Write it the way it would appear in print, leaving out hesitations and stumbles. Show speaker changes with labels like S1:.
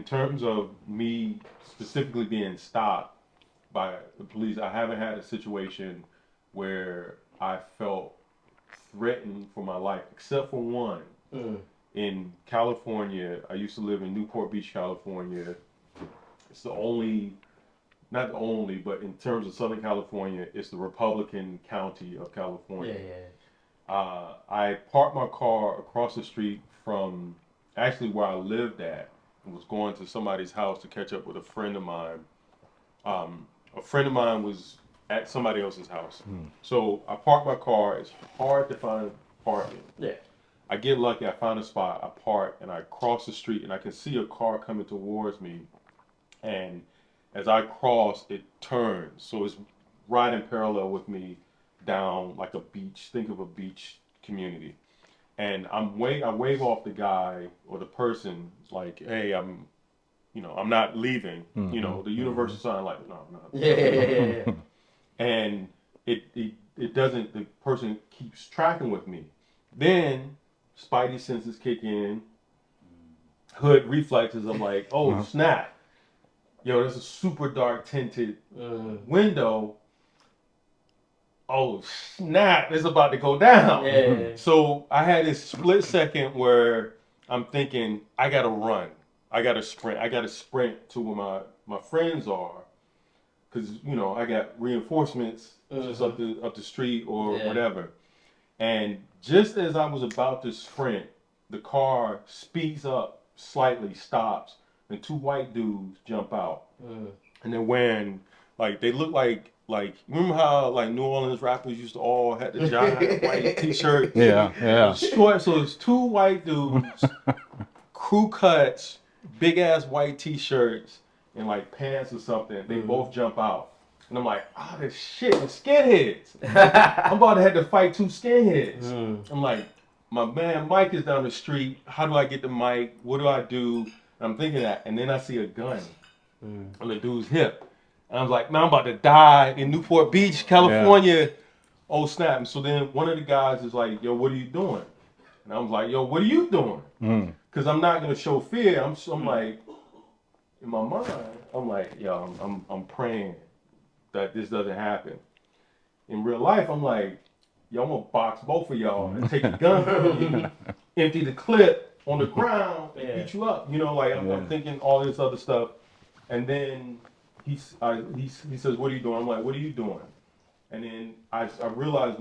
S1: terms of me specifically being stopped by the police, I haven't had a situation where I felt threatened for my life, except for one. In California. I used to live in Newport Beach, California. It's the only, not the only, but in terms of Southern California, it's the Republican county of California. I parked my car across the street from actually where I lived at and was going to somebody's house to catch up with a friend of mine. A friend of mine was at somebody else's house. So I parked my car. It's hard to find parking. I get lucky, I find a spot, I park, and I cross the street, and I can see a car coming towards me. And as I cross, it turns. So it's right in parallel with me down like a beach. Think of a beach community. And I wave off the guy or the person like, hey, I'm not leaving. You know, the universal sign like, no, I'm not.
S2: Yeah.
S1: And it doesn't, the person keeps tracking with me. Then Spidey senses kick in, hood reflexes. I'm like, oh snap. Yo, there's a super dark tinted window. Oh snap, it's about to go down. So I had this split second where I'm thinking, I gotta run. I gotta sprint. I gotta sprint to where my friends are. Cause I got reinforcements just up the street or whatever. And just as I was about to sprint, the car speeds up slightly, stops, and two white dudes jump out. And they're wearing, like, they look like remember how, like, New Orleans rappers used to all have the giant white t-shirts?
S3: Yeah.
S1: Short, so it's two white dudes, crew cuts, big-ass white t-shirts, and, like, pants or something. They both jump out. And I'm like, this shit is skinheads. I'm about to have to fight two skinheads. I'm like, my man Mike is down the street. How do I get the mic? What do I do? And I'm thinking that. And then I see a gun on the dude's hip. And I was like, man, I'm about to die in Newport Beach, California. Yeah. Oh, snap. And so then one of the guys is like, yo, what are you doing? And I was like, yo, what are you doing? Because I'm not going to show fear. I'm like, in my mind, I'm like, yo, I'm praying that this doesn't happen. In real life, I'm like, yo, I'm gonna box both of y'all and take the gun from you, empty the clip on the ground, and beat you up. I'm thinking all this other stuff. And then he says, what are you doing? I'm like, what are you doing? And then I realized